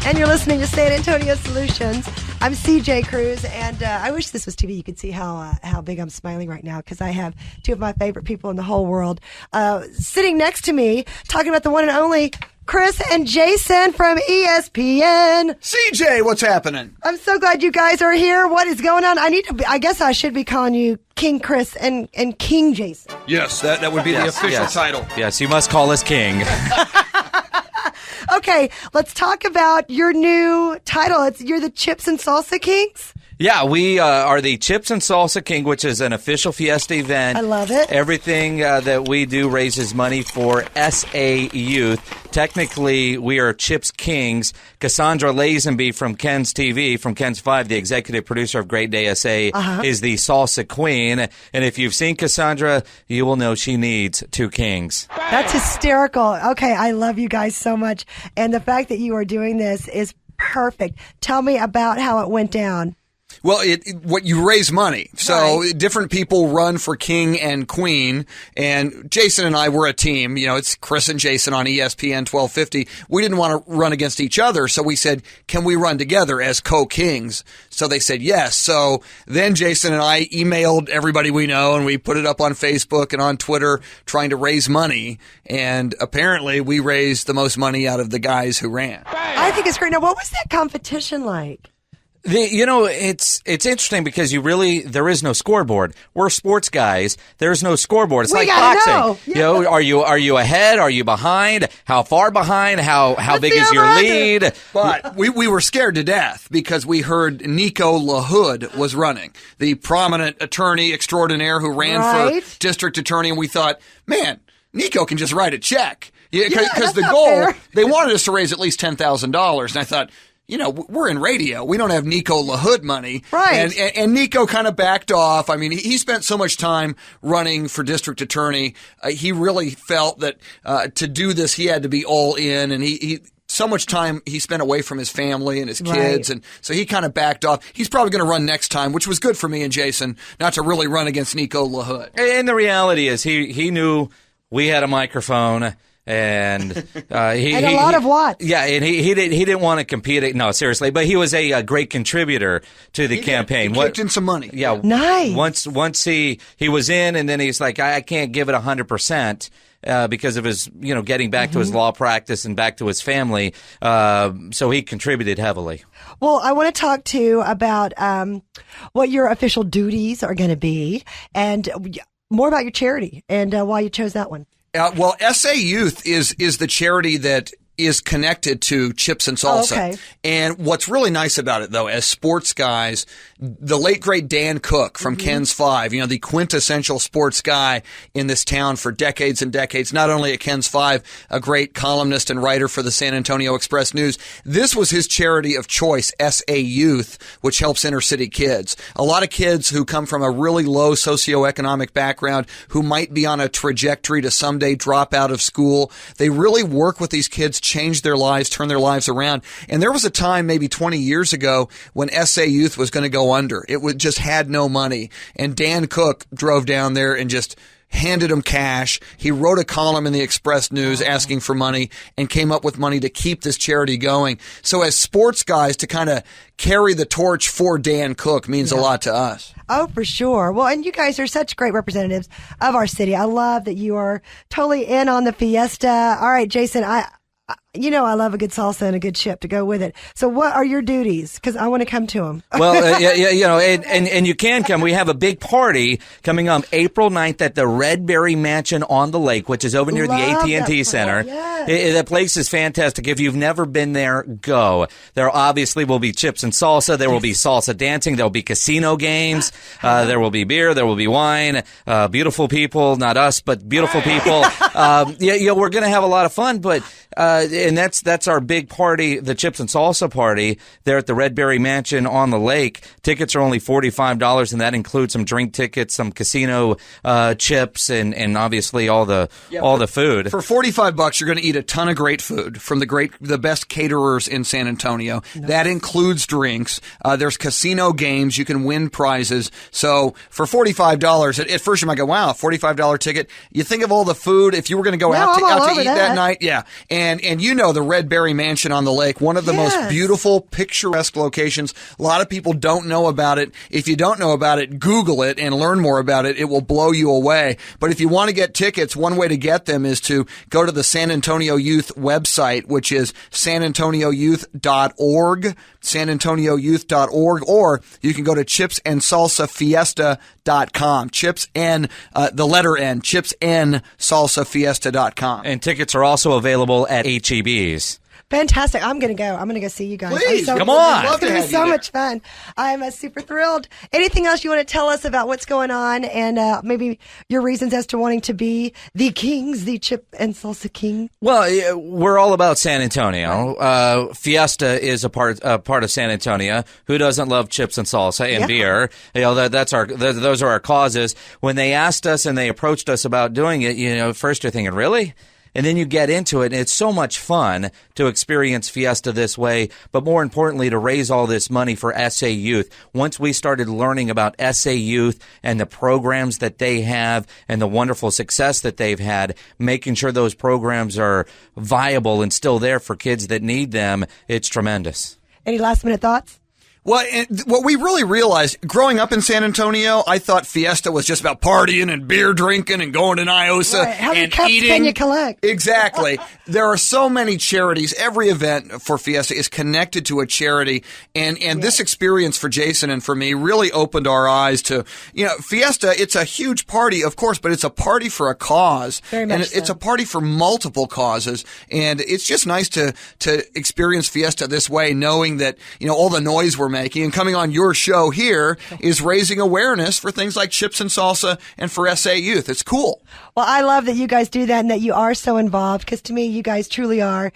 And you're listening to San Antonio Solutions. I'm CJ Cruz, and I wish this was TV. You could see how big I'm smiling right now because I have two of my favorite people in the whole world sitting next to me, talking about the one and only Chris and Jason from ESPN. CJ, what's happening? I'm so glad you guys are here. What is going on? I guess I should be calling you King Chris and King Jason. Yes, that would be the official title. Yes, you must call us King. Okay, let's talk about your new title. You're the Chips and Salsa Kings? Yeah, we are the Chips and Salsa King, which is an official Fiesta event. I love it. Everything that we do raises money for SA Youth. Technically, we are Chips Kings. Cassandra Lazenby from Ken's TV, from Ken's 5, the executive producer of Great Day SA, is the Salsa Queen. And if you've seen Cassandra, you will know she needs two kings. That's hysterical. Okay, I love you guys so much. And the fact that you are doing this is perfect. Tell me about how it went down. Well, what you raise money. So different people run for king and queen, and Jason and I were a team. You know, it's Chris and Jason on ESPN 1250. We didn't want to run against each other, so we said, can we run together as co-kings? So they said yes. So then Jason and I emailed everybody we know, and we put it up on Facebook and on Twitter trying to raise money, and apparently we raised the most money out of the guys who ran. I think it's great. Now, what was that competition like? It's interesting because there is no scoreboard. We're sports guys. There's no scoreboard. It's like boxing. Know. Yeah. Are you ahead? Are you behind? How far behind? How big is your lead? But we were scared to death because we heard Nico LaHood was running, the prominent attorney extraordinaire who ran for district attorney, and we thought, man, Nico can just write a check. Because the goal, they wanted us to raise at least $10,000, and I thought, you know, we're in radio. We don't have Nico LaHood money. Right. And Nico kind of backed off. I mean, he spent so much time running for district attorney. He really felt that to do this, he had to be all in. And he so much time he spent away from his family and his kids. And so he kind of backed off. He's probably going to run next time, which was good for me and Jason, not to really run against Nico LaHood. And the reality is he knew we had a microphone. And and a lot of watts. Yeah, and he didn't want to compete. No, seriously, but he was a great contributor to the campaign. He kicked in some money. Yeah, nice. Once he was in, and then he's like, I can't give it 100%. Because of his, getting back to his law practice and back to his family. So he contributed heavily. Well, I want to talk to you about what your official duties are going to be and more about your charity and why you chose that one. Well, SA Youth is the charity that is connected to Chips and Salsa. Okay. And what's really nice about it, though, as sports guys, the late, great Dan Cook from Ken's 5, the quintessential sports guy in this town for decades and decades, not only at Ken's 5, a great columnist and writer for the San Antonio Express News. This was his charity of choice, SA Youth, which helps inner city kids. A lot of kids who come from a really low socioeconomic background, who might be on a trajectory to someday drop out of school. They really work with these kids, change their lives, turn their lives around. And there was a time maybe 20 years ago when SA Youth was going to go under. It just had no money. And Dan Cook drove down there and just handed him cash. He wrote a column in the Express News asking for money and came up with money to keep this charity going. So as sports guys, to kind of carry the torch for Dan Cook means a lot to us. Oh, for sure. Well, and you guys are such great representatives of our city. I love that you are totally in on the Fiesta. All right, Jason, I love a good salsa and a good chip to go with it. So what are your duties? Because I want to come to them. Well, and you can come. We have a big party coming up April 9th at the Redberry Mansion on the Lake, which is over near the AT&T Center. Yes. That place is fantastic. If you've never been there, go. There obviously will be chips and salsa. There will be salsa dancing. There will be casino games. There will be beer. There will be wine. Beautiful people, not us, but beautiful people. We're going to have a lot of fun, but and that's our big party, the Chips and Salsa party there at the Redberry Mansion on the Lake. Tickets are only $45, and that includes some drink tickets, some casino chips, and obviously all the food. For $45, you're going to eat a ton of great food from the best caterers in San Antonio. Nice. That includes drinks. There's casino games. You can win prizes. So for $45, at first you might go, wow, $45 ticket. You think of all the food. If you were going to go out to eat that night, and you know the Red Berry Mansion on the lake, one of the Yes. most beautiful, picturesque locations. A lot of people don't know about it. If you don't know about it, Google it and learn more about it. It will blow you away. But if you want to get tickets, one way to get them is to go to the San Antonio Youth website, which is sanantonioyouth.org, sanantonioyouth.org, or you can go to chipsandsalsafiesta.com. Chips N, the letter N, chipsandsalsafiesta.com. And tickets are also available at HEB's. Fantastic. I'm going to go. I'm going to go see you guys. Please, come on. It's Love to going to be have you so there. much fun. I'm super thrilled. Anything else you want to tell us about what's going on and maybe your reasons as to wanting to be the Kings, the Chip and Salsa King? Well, we're all about San Antonio. Fiesta is a part of San Antonio. Who doesn't love chips and salsa and beer? You know, those are our causes. When they asked us and they approached us about doing it, you know, first you're thinking, really? And then you get into it, and it's so much fun to experience Fiesta this way, but more importantly, to raise all this money for SA Youth. Once we started learning about SA Youth and the programs that they have and the wonderful success that they've had, making sure those programs are viable and still there for kids that need them, it's tremendous. Any last minute thoughts? Well, and what we really realized, growing up in San Antonio, I thought Fiesta was just about partying and beer drinking and going to Niosa Right. How many and cups eating. can you collect? Exactly. There are so many charities. Every event for Fiesta is connected to a charity. And this experience for Jason and for me really opened our eyes to, you know, Fiesta, it's a huge party, of course, but it's a party for a cause. Very much and so. it's a party for multiple causes. And it's just nice to experience Fiesta this way, knowing that, you know, all the noise we're making and coming on your show here is raising awareness for things like Chips and Salsa and for SA Youth. It's cool. Well, I love that you guys do that and that you are so involved because to me, you guys truly are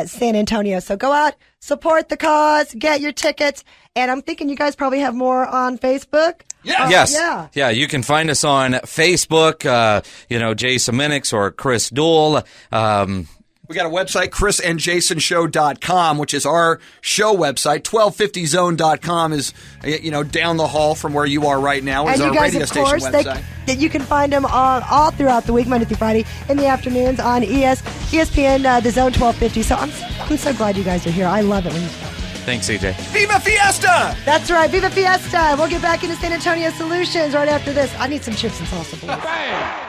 San Antonio. So go out, support the cause, get your tickets. And I'm thinking you guys probably have more on Facebook. Yes. Yes. Yeah, you can find us on Facebook, Jason Minnix or Chris Duel. We got a website, chrisandjasonshow.com, which is our show website. 1250zone.com is, you know, down the hall from where you are right now. Is And you our guys, radio of station course, website. that you can find them all throughout the week, Monday through Friday, in the afternoons on ESPN, the Zone 1250. So I'm so glad you guys are here. I love it when you come. Thanks, CJ. Viva Fiesta! That's right. Viva Fiesta. We'll get back into San Antonio Solutions right after this. I need some chips and salsa, boys.